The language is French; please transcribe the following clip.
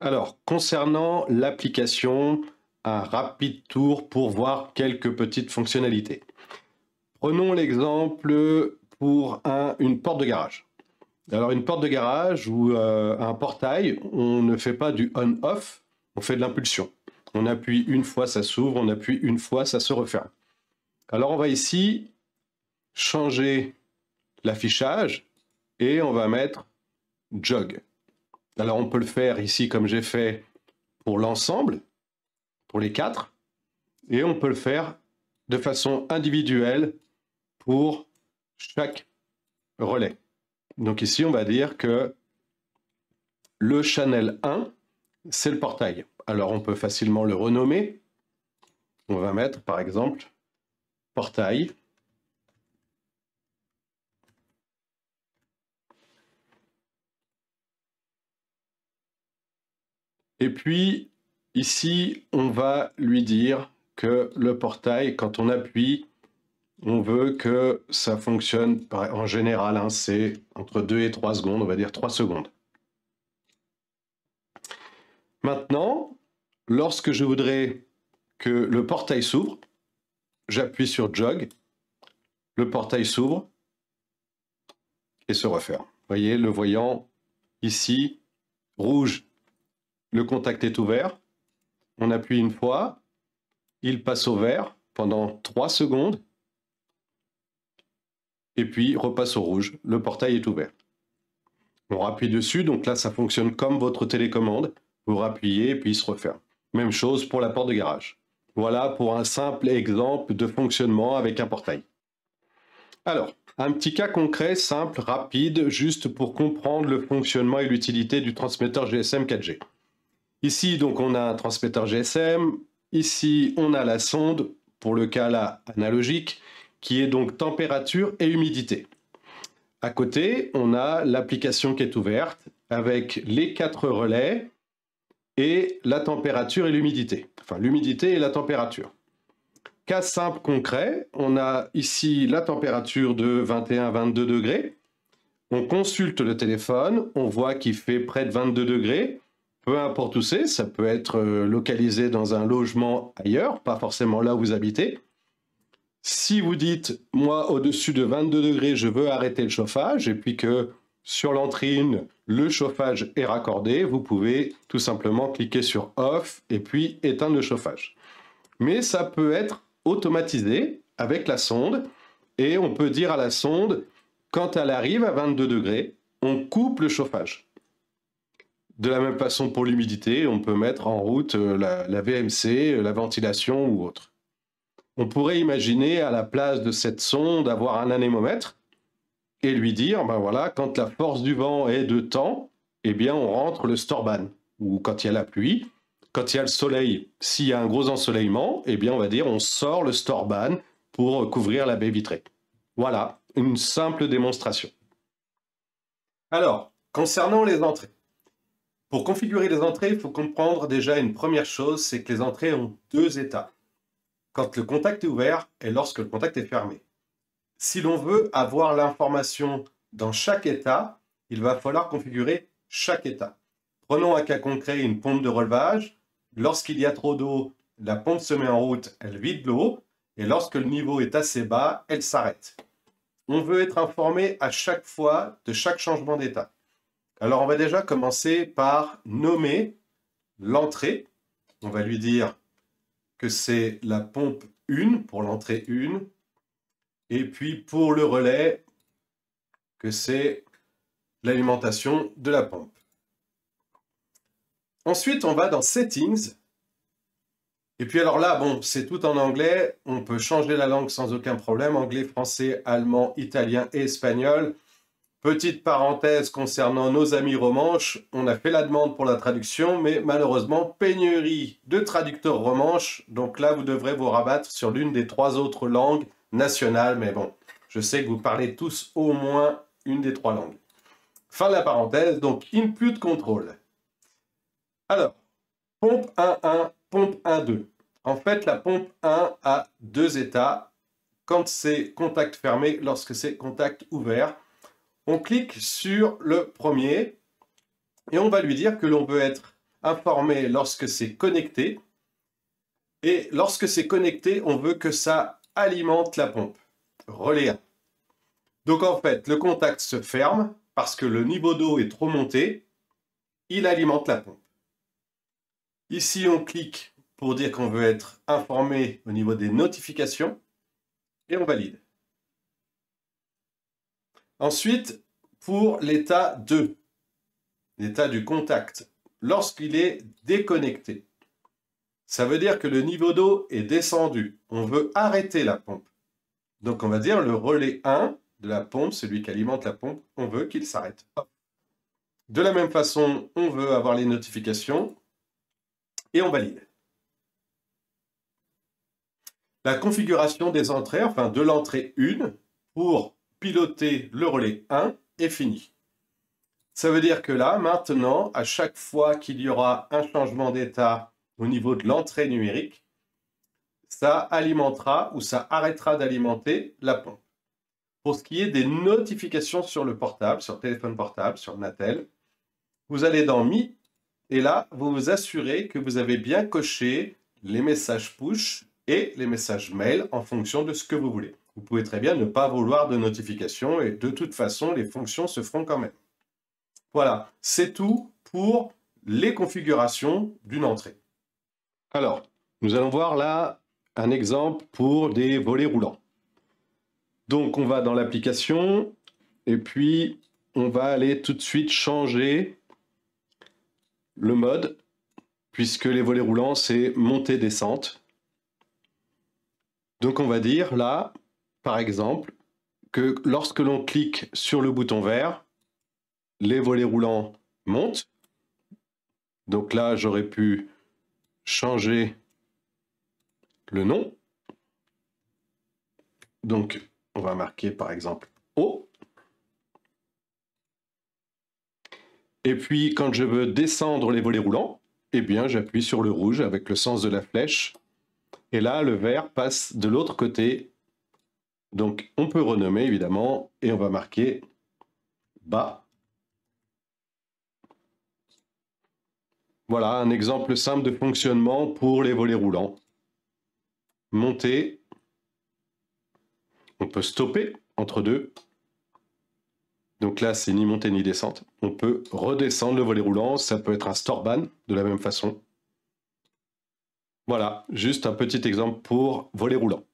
Alors, concernant l'application, un rapide tour pour voir quelques petites fonctionnalités. Prenons l'exemple pour une porte de garage. Alors, une porte de garage ou un portail, on ne fait pas du on-off, on fait de l'impulsion. On appuie une fois, ça s'ouvre, on appuie une fois, ça se referme. Alors, on va ici changer l'affichage et on va mettre jog. Alors, on peut le faire ici comme j'ai fait pour l'ensemble, pour les 4, et on peut le faire de façon individuelle pour chaque relais. Donc ici, on va dire que le channel 1, c'est le portail. Alors, on peut facilement le renommer. On va mettre, par exemple, portail. Et puis, ici, on va lui dire que le portail, quand on appuie, on veut que ça fonctionne, en général, hein, c'est entre 2 et 3 secondes, on va dire 3 secondes. Maintenant, lorsque je voudrais que le portail s'ouvre, j'appuie sur jog, le portail s'ouvre et se referme. Vous voyez, le voyant ici, rouge, le contact est ouvert. On appuie une fois, il passe au vert pendant 3 secondes et puis repasse au rouge, le portail est ouvert. On rappuie dessus, donc là ça fonctionne comme votre télécommande, vous rappuyez et puis il se referme. Même chose pour la porte de garage. Voilà pour un simple exemple de fonctionnement avec un portail. Alors, un petit cas concret, simple, rapide, juste pour comprendre le fonctionnement et l'utilité du transmetteur GSM 4G. Ici, donc, on a un transmetteur GSM. Ici, on a la sonde, pour le cas là analogique, qui est donc température et humidité. À côté, on a l'application qui est ouverte avec les 4 relais et la température et l'humidité. Enfin, l'humidité et la température. Cas simple concret, on a ici la température de 21-22 degrés. On consulte le téléphone, on voit qu'il fait près de 22 degrés. Peu importe où c'est, ça peut être localisé dans un logement ailleurs, pas forcément là où vous habitez. Si vous dites, moi, au-dessus de 22 degrés, je veux arrêter le chauffage, et puis que sur l'entrée 1, le chauffage est raccordé, vous pouvez tout simplement cliquer sur Off et puis éteindre le chauffage. Mais ça peut être automatisé avec la sonde, et on peut dire à la sonde, quand elle arrive à 22 degrés, on coupe le chauffage. De la même façon pour l'humidité, on peut mettre en route la VMC, la ventilation ou autre. On pourrait imaginer à la place de cette sonde avoir un anémomètre et lui dire, ben voilà, quand la force du vent est de temps, eh bien on rentre le Storban. Ou quand il y a la pluie, quand il y a le soleil, s'il y a un gros ensoleillement, eh bien on va dire on sort le Storban pour couvrir la baie vitrée. Voilà, une simple démonstration. Alors, concernant les entrées. Pour configurer les entrées, il faut comprendre déjà une première chose, c'est que les entrées ont 2 états. Quand le contact est ouvert et lorsque le contact est fermé. Si l'on veut avoir l'information dans chaque état, il va falloir configurer chaque état. Prenons un cas concret, une pompe de relevage. Lorsqu'il y a trop d'eau, la pompe se met en route, elle vide l'eau, et lorsque le niveau est assez bas, elle s'arrête. On veut être informé à chaque fois de chaque changement d'état. Alors on va déjà commencer par nommer l'entrée. On va lui dire que c'est la pompe 1 pour l'entrée 1. Et puis pour le relais, que c'est l'alimentation de la pompe. Ensuite, on va dans Settings. Et puis alors là, bon, c'est tout en anglais. On peut changer la langue sans aucun problème. Anglais, français, allemand, italien et espagnol. Petite parenthèse concernant nos amis romanches, on a fait la demande pour la traduction, mais malheureusement, pénurie de traducteurs romanches, donc là, vous devrez vous rabattre sur l'une des 3 autres langues nationales, mais bon, je sais que vous parlez tous au moins une des 3 langues. Fin de la parenthèse, donc Input Control. Alors, pompe 1.1, pompe 1.2. En fait, la pompe 1 a 2 états, quand c'est contact fermé, lorsque c'est contact ouvert. On clique sur le premier et on va lui dire que l'on veut être informer lorsque c'est connecté. Et lorsque c'est connecté, on veut que ça alimente la pompe. Relais 1. Donc en fait, le contact se ferme parce que le niveau d'eau est trop monté. Il alimente la pompe. Ici, on clique pour dire qu'on veut être informé au niveau des notifications et on valide. Ensuite, pour l'état 2, l'état du contact, lorsqu'il est déconnecté, ça veut dire que le niveau d'eau est descendu. On veut arrêter la pompe. Donc on va dire le relais 1 de la pompe, celui qui alimente la pompe, on veut qu'il s'arrête. De la même façon, on veut avoir les notifications et on valide. La configuration des entrées, enfin de l'entrée 1, pour piloter le relais 1 est finie. Ça veut dire que là, maintenant, à chaque fois qu'il y aura un changement d'état au niveau de l'entrée numérique, ça alimentera ou ça arrêtera d'alimenter la pompe. Pour ce qui est des notifications sur le portable, sur le téléphone portable, sur Natel, vous allez dans Mi, et là, vous vous assurez que vous avez bien coché les messages push et les messages mail en fonction de ce que vous voulez. Vous pouvez très bien ne pas vouloir de notification et de toute façon, les fonctions se feront quand même. Voilà, c'est tout pour les configurations d'une entrée. Alors, nous allons voir là un exemple pour des volets roulants. Donc, on va dans l'application et puis on va aller tout de suite changer le mode puisque les volets roulants, c'est montée-descente. Donc, on va dire là, par exemple, que lorsque l'on clique sur le bouton vert, les volets roulants montent. Donc là, j'aurais pu changer le nom. Donc, on va marquer par exemple O. Et puis, quand je veux descendre les volets roulants, eh bien, j'appuie sur le rouge avec le sens de la flèche. Et là, le vert passe de l'autre côté. Donc, on peut renommer, évidemment, et on va marquer bas. Voilà un exemple simple de fonctionnement pour les volets roulants. Monter. On peut stopper entre deux. Donc là, c'est ni montée ni descente. On peut redescendre le volet roulant. Ça peut être un store ban de la même façon. Voilà, juste un petit exemple pour volet roulant.